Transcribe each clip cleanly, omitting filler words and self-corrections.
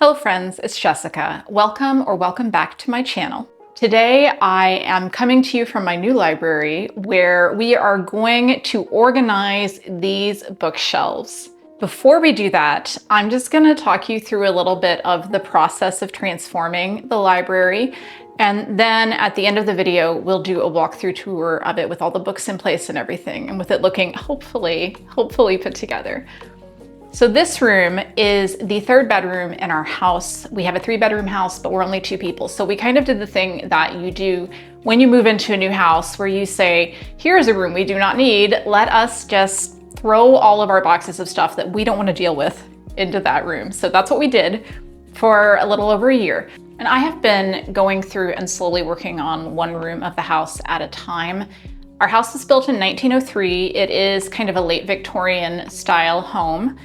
Hello friends, it's Jessica. Welcome back to my channel. Today I am coming to you from my new library where we are going to organize these bookshelves. Before we do that, I'm just going to talk you through a little bit of the process of transforming the library. And then at the end of the video, we'll do a walkthrough tour of it with all the books in place and everything, and with it looking hopefully put together. So this room is the third bedroom in our house. We have a 3-bedroom house, but we're only 2 people. So we kind of did the thing that you do when you move into a new house where you say, here's a room we do not need. Let us just throw all of our boxes of stuff that we don't want to deal with into that room. So that's what we did for a little over a year. And I have been going through and slowly working on one room of the house at a time. Our house was built in 1903. It is kind of a late Victorian style home.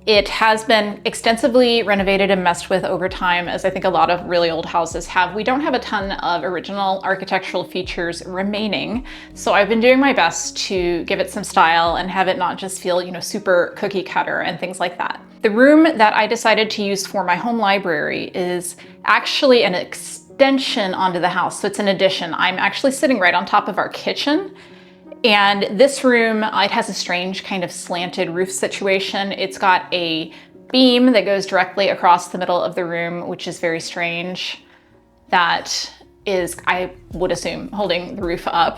It has been extensively renovated and messed with over time, as I think a lot of really old houses have. We don't have a ton of original architectural features remaining, so I've been doing my best to give it some style and have it not just feel, super cookie cutter and things like that. The room that I decided to use for my home library is actually an extension onto the house, so it's an addition. I'm actually sitting right on top of our kitchen. And this room, it has a strange kind of slanted roof situation. It's got a beam that goes directly across the middle of the room, which is very strange. That is, I would assume, holding the roof up.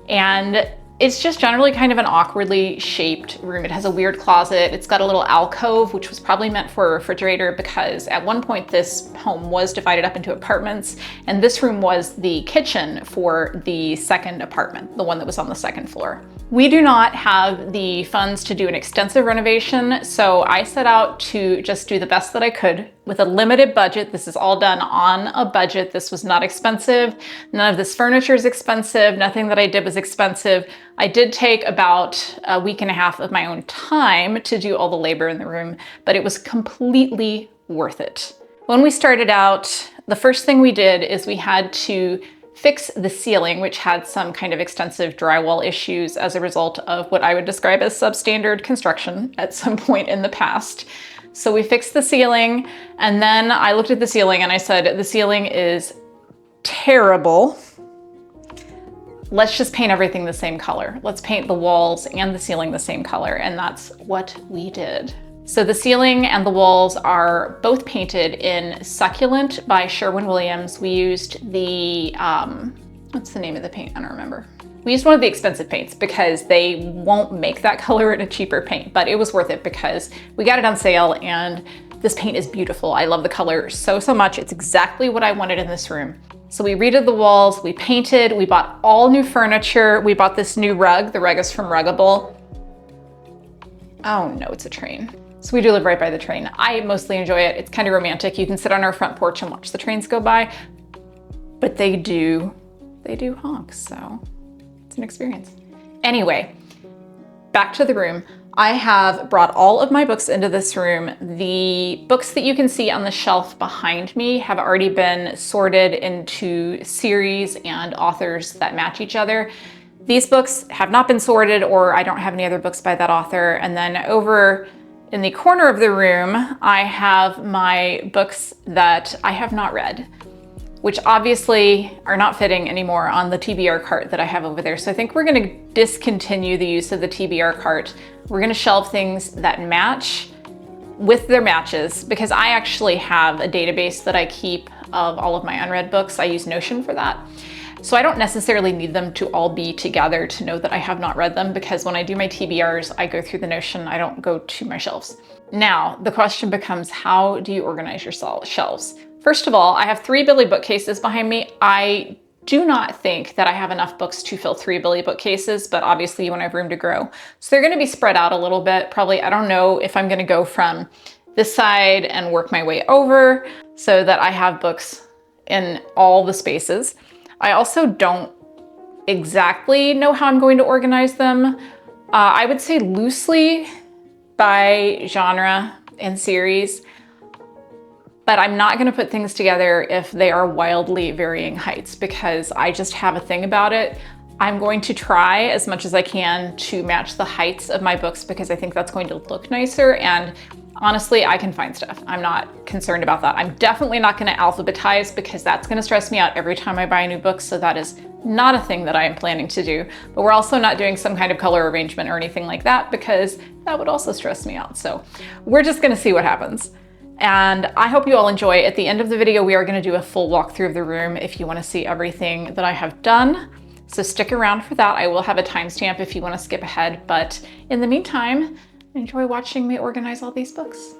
And it's just generally kind of an awkwardly shaped room. It has a weird closet. It's got a little alcove, which was probably meant for a refrigerator because at one point this home was divided up into apartments, and this room was the kitchen for the second apartment, the one that was on the second floor. We do not have the funds to do an extensive renovation, so I set out to just do the best that I could with a limited budget. This is all done on a budget. This was not expensive. None of this furniture is expensive. Nothing that I did was expensive. I did take about a week and a half of my own time to do all the labor in the room, but it was completely worth it. When we started out, the first thing we did is we had to fix the ceiling, which had some kind of extensive drywall issues as a result of what I would describe as substandard construction at some point in the past. So we fixed the ceiling, and then I looked at the ceiling and I said, the ceiling is terrible. Let's just paint everything the same color. Let's paint the walls and the ceiling the same color, and that's what we did. So the ceiling and the walls are both painted in Succulent by Sherwin-Williams. We used the, what's the name of the paint? I don't remember. We used one of the expensive paints because they won't make that color in a cheaper paint, but it was worth it because we got it on sale and this paint is beautiful. I love the color so much. It's exactly what I wanted in this room. So we redid the walls, we painted, we bought all new furniture. We bought this new rug. The rug is from Ruggable. Oh no, it's a train. So we do live right by the train. I mostly enjoy it. It's kind of romantic. You can sit on our front porch and watch the trains go by, but they do honk, so it's an experience. Anyway, back to the room. I have brought all of my books into this room. The books that you can see on the shelf behind me have already been sorted into series and authors that match each other. These books have not been sorted, or I don't have any other books by that author. And then over in the corner of the room, I have my books that I have not read, which obviously are not fitting anymore on the TBR cart that I have over there. So I think we're gonna discontinue the use of the TBR cart. We're gonna shelve things that match with their matches, because I actually have a database that I keep of all of my unread books. I use Notion for that. So I don't necessarily need them to all be together to know that I have not read them, because when I do my TBRs, I go through the Notion, I don't go to my shelves. Now, the question becomes, how do you organize your shelves? First of all, I have 3 Billy bookcases behind me. I do not think that I have enough books to fill 3 Billy bookcases, but obviously you want to have room to grow. So they're gonna be spread out a little bit. Probably, I don't know if I'm gonna go from this side and work my way over so that I have books in all the spaces. I also don't exactly know how I'm going to organize them. I would say loosely by genre and series, but I'm not gonna put things together if they are wildly varying heights, because I just have a thing about it. I'm going to try as much as I can to match the heights of my books because I think that's going to look nicer, and Honestly, I can find stuff. I'm not concerned about that. I'm definitely not going to alphabetize because that's going to stress me out every time I buy a new book. So that is not a thing that I am planning to do. But we're also not doing some kind of color arrangement or anything like that because that would also stress me out. So we're just going to see what happens. And I hope you all enjoy. At the end of the video, we are going to do a full walkthrough of the room if you want to see everything that I have done. So stick around for that. I will have a timestamp if you want to skip ahead. But in the meantime, enjoy watching me organize all these books.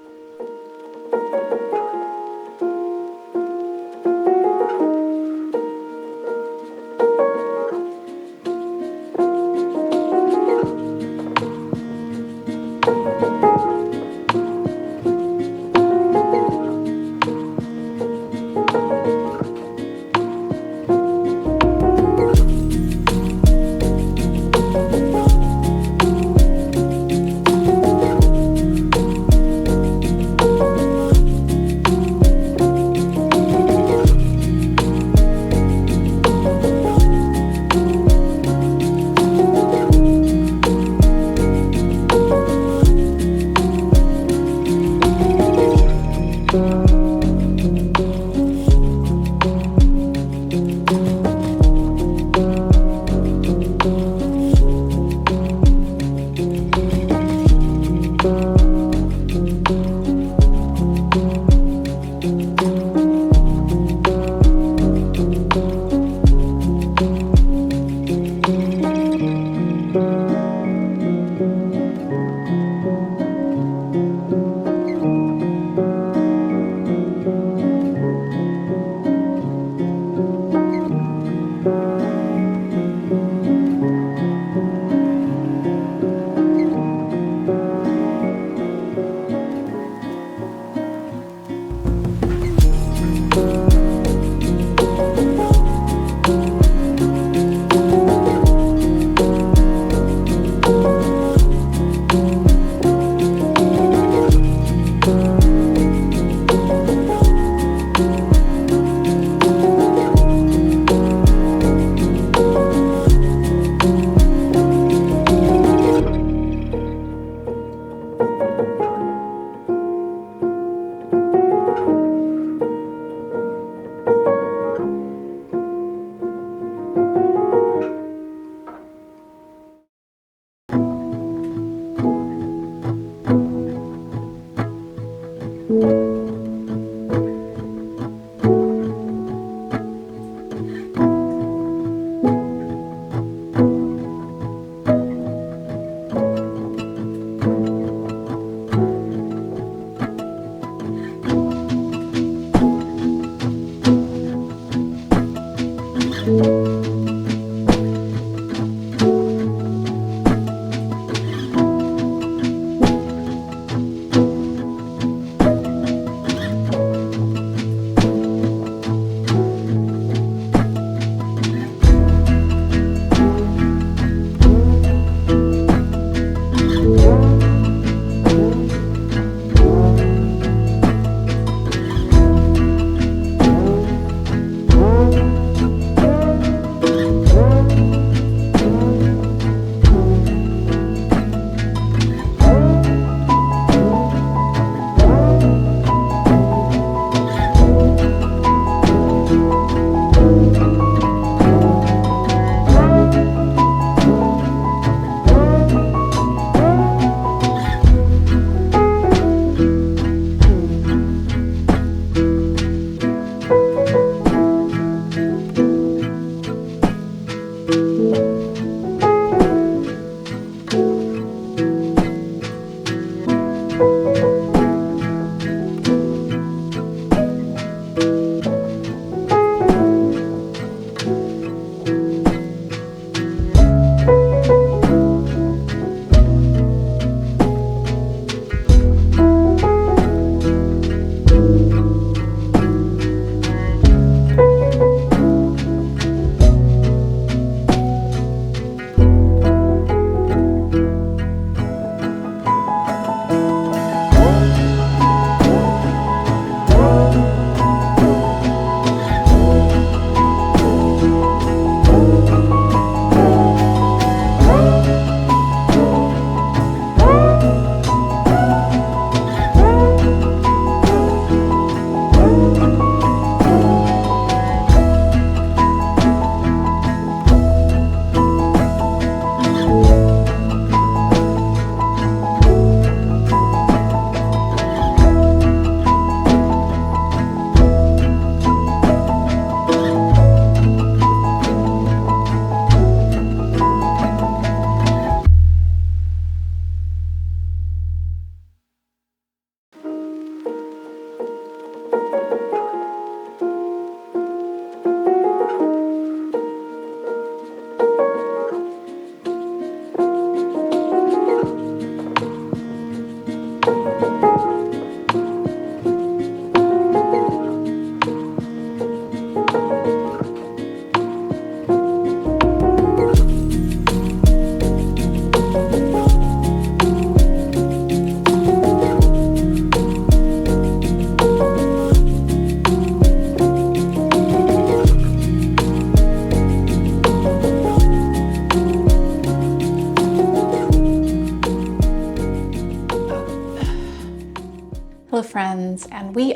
friends, and we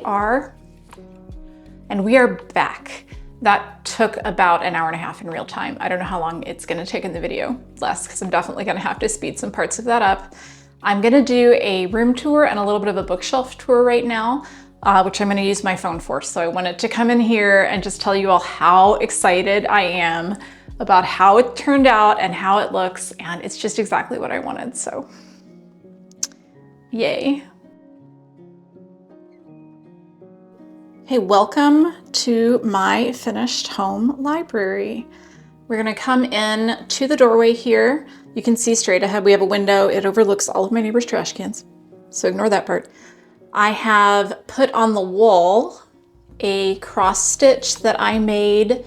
are back. That took about an hour and a half in real time. I don't know how long it's gonna take in the video, less, because I'm definitely gonna have to speed some parts of that up. I'm gonna do a room tour and a little bit of a bookshelf tour right now, which I'm gonna use my phone for. So I wanted to come in here and just tell you all how excited I am about how it turned out and how it looks, and it's just exactly what I wanted, so yay. Hey, welcome to my finished home library. We're gonna come in to the doorway here. You can see straight ahead, we have a window. It overlooks all of my neighbor's trash cans, so ignore that part. I have put on the wall a cross stitch that I made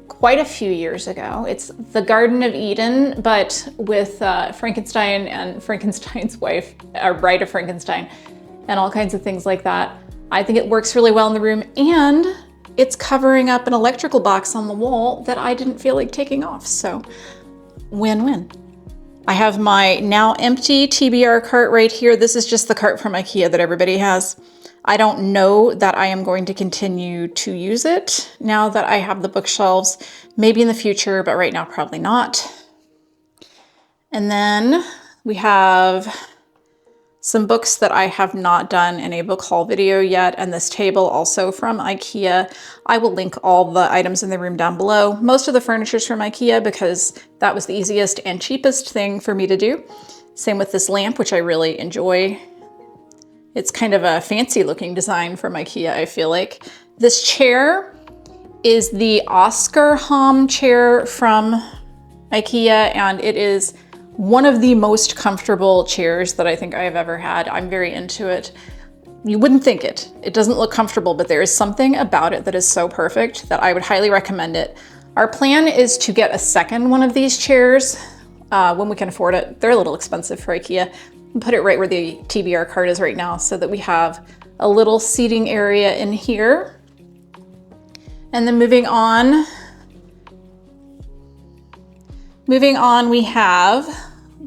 quite a few years ago. It's the Garden of Eden, but with Frankenstein and Frankenstein's wife, Bride of Frankenstein, and all kinds of things like that. I think it works really well in the room, and it's covering up an electrical box on the wall that I didn't feel like taking off, so win-win. I have my now empty TBR cart right here. This is just the cart from IKEA that everybody has. I don't know that I am going to continue to use it now that I have the bookshelves. Maybe in the future, but right now probably not. And then we have some books that I have not done in a book haul video yet, and this table also from IKEA. I will link all the items in the room down below. Most of the furniture is from IKEA because that was the easiest and cheapest thing for me to do. Same with this lamp, which I really enjoy. It's kind of a fancy looking design from IKEA, I feel like. This chair is the Oscar Hom chair from IKEA, and it is one of the most comfortable chairs that I think I have ever had. I'm very into it. You wouldn't think it. It doesn't look comfortable, but there is something about it that is so perfect that I would highly recommend it. Our plan is to get a second one of these chairs when we can afford it. They're a little expensive for IKEA. And put it right where the TBR cart is right now so that we have a little seating area in here. And then moving on, we have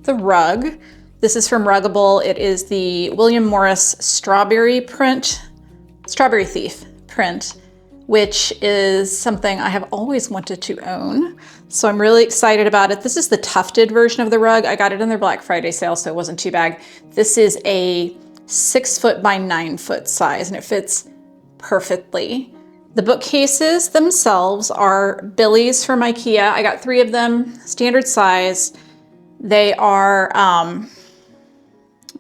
the rug. This is from Ruggable. It is the William Morris Strawberry Thief print, which is something I have always wanted to own. So I'm really excited about it. This is the tufted version of the rug. I got it in their Black Friday sale, so it wasn't too bad. This is a 6 foot by 9 foot size, and it fits perfectly. The bookcases themselves are Billy's from IKEA. I got 3 of them, standard size. They are, I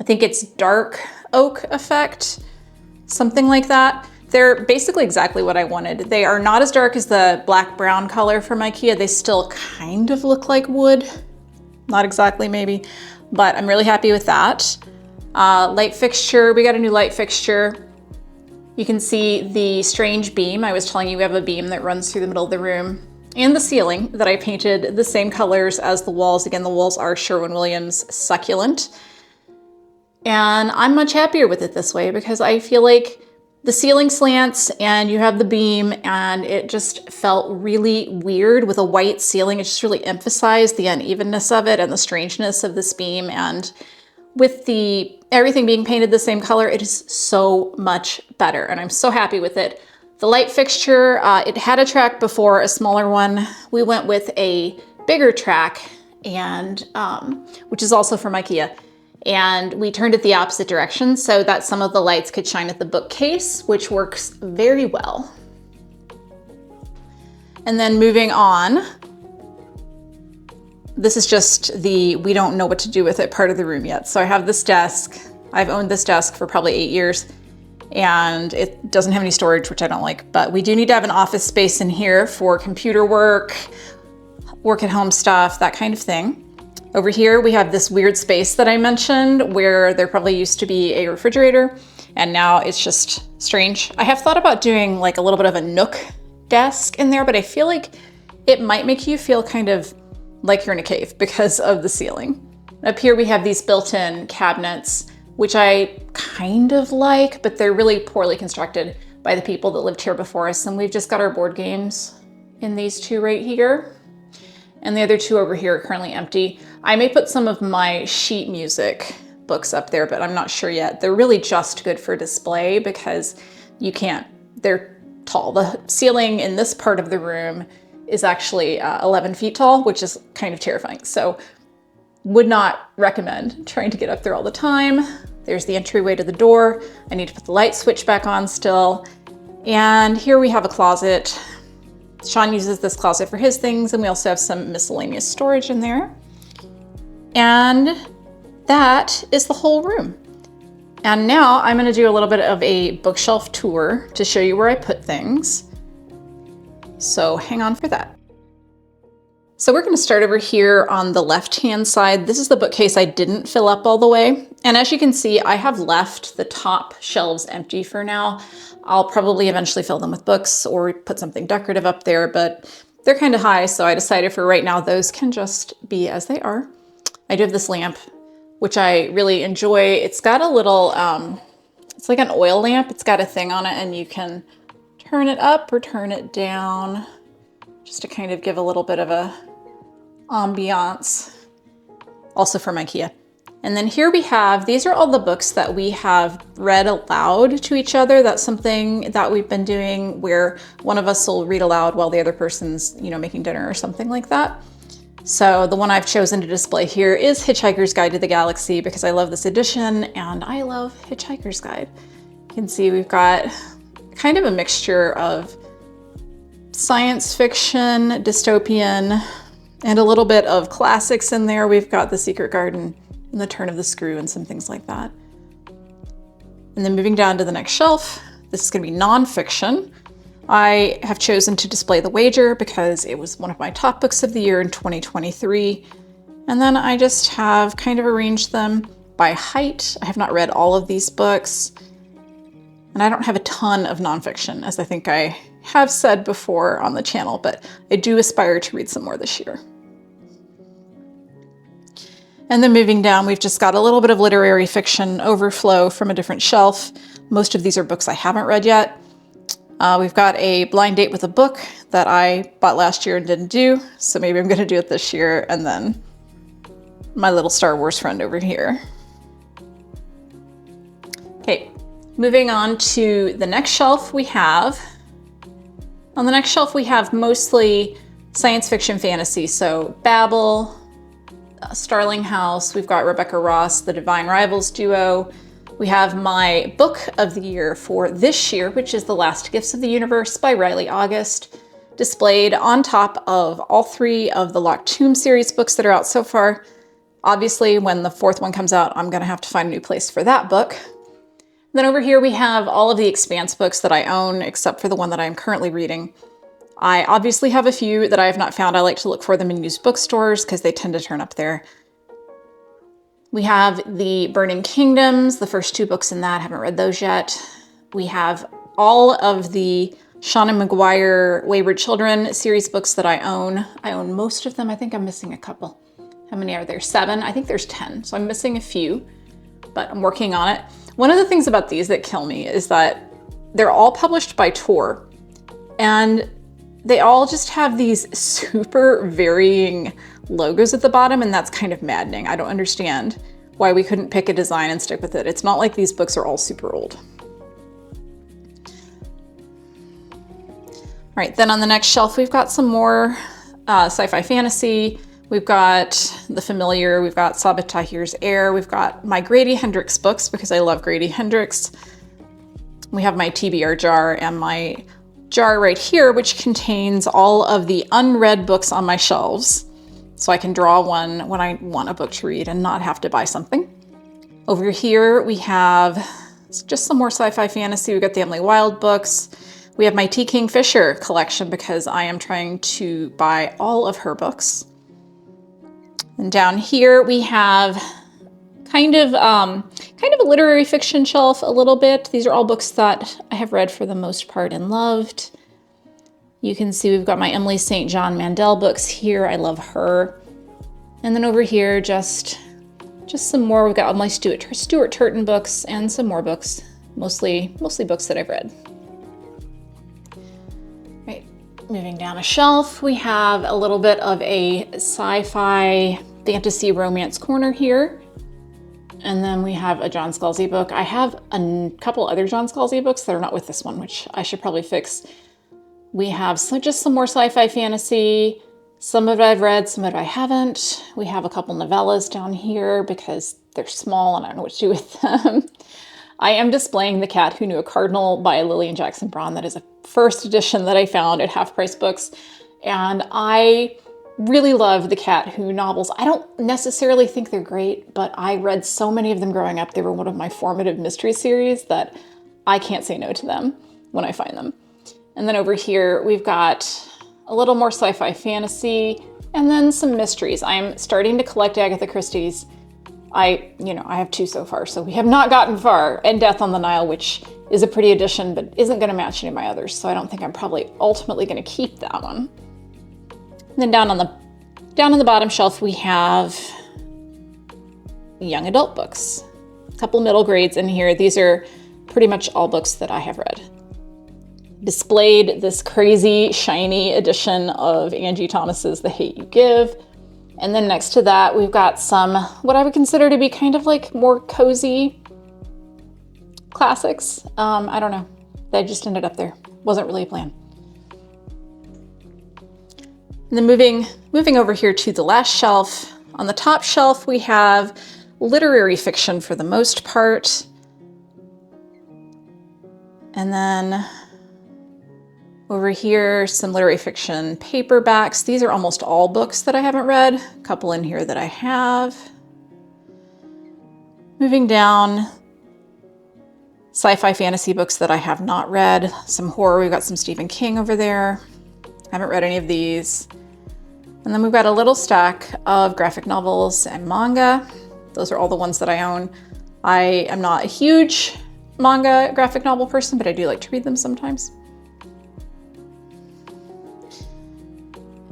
think it's dark oak effect, something like that. They're basically exactly what I wanted. They are not as dark as the black brown color from IKEA. They still kind of look like wood. Not exactly maybe, but I'm really happy with that. Light fixture, we got a new light fixture. You can see the strange beam. I was telling you we have a beam that runs through the middle of the room, and the ceiling that I painted the same colors as the walls. Again, the walls are Sherwin-Williams Succulent. And I'm much happier with it this way because I feel like the ceiling slants and you have the beam, and it just felt really weird with a white ceiling. It just really emphasized the unevenness of it and the strangeness of this beam. And with everything being painted the same color, it is so much better, and I'm so happy with it. The light fixture, it had a track before, a smaller one. We went with a bigger track, and which is also from IKEA. And we turned it the opposite direction so that some of the lights could shine at the bookcase, which works very well. And then moving on, this is just the we don't know what to do with it part of the room yet. So I have this desk. I've owned this desk for probably 8 years. And it doesn't have any storage, which I don't like, but we do need to have an office space in here for computer work at home stuff, that kind of thing. Over here, we have this weird space that I mentioned where there probably used to be a refrigerator, and now it's just strange. I have thought about doing like a little bit of a nook desk in there, but I feel like it might make you feel kind of like you're in a cave because of the ceiling. Up here, we have these built-in cabinets, which I kind of like, but they're really poorly constructed by the people that lived here before us. And we've just got our board games in these 2 right here. And the other 2 over here are currently empty. I may put some of my sheet music books up there, but I'm not sure yet. They're really just good for display because they're tall. The ceiling in this part of the room is actually 11 feet tall, which is kind of terrifying. So would not recommend trying to get up there all the time. There's the entryway to the door. I need to put the light switch back on still. And here we have a closet. Sean uses this closet for his things, and we also have some miscellaneous storage in there. And that is the whole room. And now I'm going to do a little bit of a bookshelf tour to show you where I put things. So hang on for that. So we're going to start over here on the left-hand side. This is the bookcase I didn't fill up all the way. And as you can see, I have left the top shelves empty for now. I'll probably eventually fill them with books or put something decorative up there, but they're kind of high, so I decided for right now those can just be as they are. I do have this lamp, which I really enjoy. It's got a little, it's like an oil lamp. It's got a thing on it, and you can turn it up or turn it down just to kind of give a little bit of a ambiance, also from IKEA. And then here we have, these are all the books that we have read aloud to each other. That's something that we've been doing where one of us will read aloud while the other person's, making dinner or something like that. So the one I've chosen to display here is Hitchhiker's Guide to the Galaxy because I love this edition and I love Hitchhiker's Guide. You can see we've got kind of a mixture of science fiction, dystopian, and a little bit of classics in there. We've got The Secret Garden and The Turn of the Screw and some things like that. And then moving down to the next shelf, this is going to be nonfiction. I have chosen to display The Wager because it was one of my top books of the year in 2023. And then I just have kind of arranged them by height. I have not read all of these books. And I don't have a ton of nonfiction, as I think I have said before on the channel, but I do aspire to read some more this year. And then moving down, we've just got a little bit of literary fiction overflow from a different shelf. Most of these are books I haven't read yet. We've got a blind date with a book that I bought last year and didn't do, so maybe I'm gonna do it this year. And then my little Star Wars friend over here. Okay, moving on to the next shelf we have. On the next shelf we have mostly science fiction fantasy, so Babel, Starling House, we've got Rebecca Ross, The Divine Rivals duo. We have my book of the year for this year, which is The Last Gifts of the Universe by Riley August, displayed on top of all three of the Locked Tomb series books that are out so far. Obviously, when the fourth one comes out, I'm gonna have to find a new place for that book. Then over here we have all of the Expanse books that I own, except for the one that I'm currently reading. I obviously have a few that I have not found. I like to look for them in used bookstores because they tend to turn up there. We have the Burning Kingdoms, the first two books in that, haven't read those yet. We have all of the Shauna McGuire Wayward Children series books that I own. I own most of them. I think I'm missing a couple. How many are there? 7? I think there's 10. So I'm missing a few, but I'm working on it. One of the things about these that kill me is that they're all published by Tor, and they all just have these super varying logos at the bottom, and that's kind of maddening. I don't understand why we couldn't pick a design and stick with it. It's not like these books are all super old. All right, then on the next shelf, we've got some more sci-fi fantasy. We've got The Familiar, we've got Sabaa Tahir's Heir, we've got my Grady Hendrix books because I love Grady Hendrix. We have my TBR jar and my jar right here, which contains all of the unread books on my shelves. So I can draw one when I want a book to read and not have to buy something. Over here, we have just some more sci-fi fantasy. We've got the Emily Wilde books. We have my T. Kingfisher collection because I am trying to buy all of her books. And down here we have kind of a literary fiction shelf a little bit. These are all books that I have read for the most part and loved. You can see we've got my Emily St. John Mandel books here. I love her. And then over here, just some more. We've got all my Stuart Turton books and some more books, mostly books that I've read. Right, moving down a shelf, we have a little bit of a sci-fi fantasy romance corner here. And then we have a John Scalzi book. I have a couple other John Scalzi books that are not with this one, which I should probably fix. We have just some more sci-fi fantasy. Some of it I've read, some of it I haven't. We have a couple novellas down here because they're small and I don't know what to do with them. I am displaying The Cat Who Knew a Cardinal by Lillian Jackson Braun. That is a first edition that I found at Half Price Books. And I really love the Cat Who novels. I don't necessarily think they're great, but I read so many of them growing up. They were one of my formative mystery series that I can't say no to them when I find them. And then over here, we've got a little more sci-fi fantasy, and then some mysteries. I'm starting to collect Agatha Christie's. I have 2 so far, so we have not gotten far. And Death on the Nile, which is a pretty edition, but isn't going to match any of my others, so I don't think I'm probably ultimately going to keep that one. And then down on the bottom shelf, we have young adult books. A couple middle grades in here. These are pretty much all books that I have read. Displayed this crazy shiny edition of Angie Thomas's The Hate U Give. And then next to that, we've got some, what I would consider to be kind of like more cozy classics. I don't know, they just ended up there. Wasn't really a plan. And then moving over here to the last shelf. On the top shelf, we have literary fiction for the most part. And then over here, some literary fiction paperbacks. These are almost all books that I haven't read. A couple in here that I have. Moving down, sci-fi fantasy books that I have not read. Some horror, we've got some Stephen King over there. Haven't read any of these. And then we've got a little stack of graphic novels and manga. Those are all the ones that I own. I am not a huge manga graphic novel person, but I do like to read them sometimes.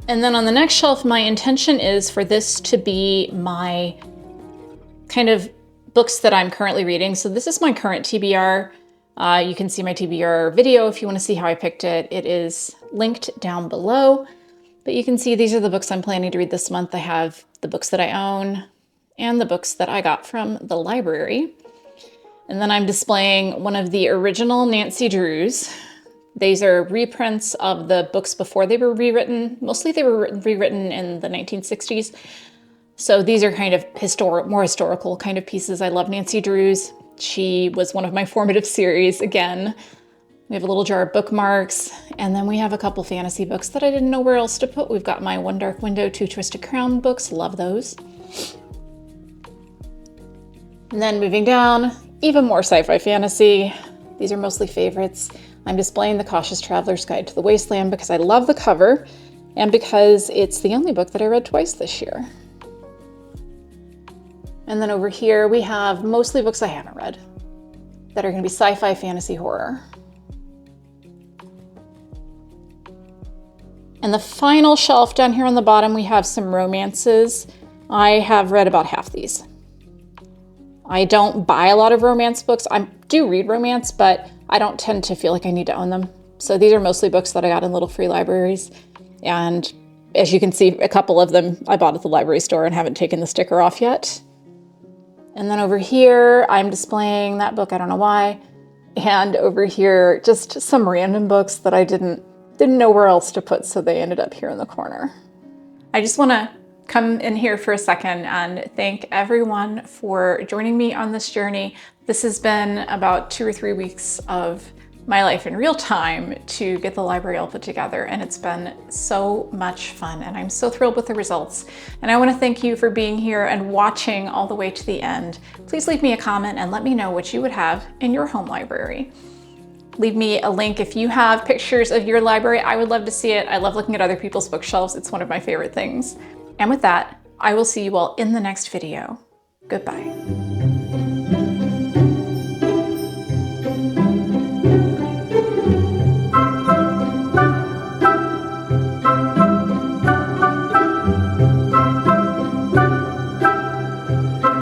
And then on the next shelf, my intention is for this to be my kind of books that I'm currently reading. So this is my current TBR. You can see my TBR video if you want to see how I picked it. It is linked down below. But you can see these are the books I'm planning to read this month. I have the books that I own and the books that I got from the library. And then I'm displaying one of the original Nancy Drews. These are reprints of the books before they were rewritten. Mostly they were rewritten in the 1960s. So these are kind of more historical kind of pieces. I love Nancy Drews. She was one of my formative series again. We have a little jar of bookmarks, and then we have a couple fantasy books that I didn't know where else to put. We've got my One Dark Window, Two Twisted Crown books. Love those. And then moving down, even more sci-fi fantasy. These are mostly favorites. I'm displaying The Cautious Traveler's Guide to the Wasteland because I love the cover and because it's the only book that I read twice this year. And then over here we have mostly books I haven't read that are going to be sci-fi fantasy horror. And the final shelf down here on the bottom, we have some romances. I have read about half these. I don't buy a lot of romance books. I do read romance, but I don't tend to feel like I need to own them. So these are mostly books that I got in little free libraries. And as you can see, a couple of them I bought at the library store and haven't taken the sticker off yet. And then over here, I'm displaying that book, I don't know why. And over here, just some random books that I didn't know where else to put, so they ended up here in the corner. I just want to come in here for a second and thank everyone for joining me on this journey. This has been about 2 or 3 weeks of my life in real time to get the library all put together, and it's been so much fun, and I'm so thrilled with the results. And I want to thank you for being here and watching all the way to the end. Please leave me a comment and let me know what you would have in your home library. Leave me a link if you have pictures of your library. I would love to see it. I love looking at other people's bookshelves. It's one of my favorite things. And with that, I will see you all in the next video. Goodbye.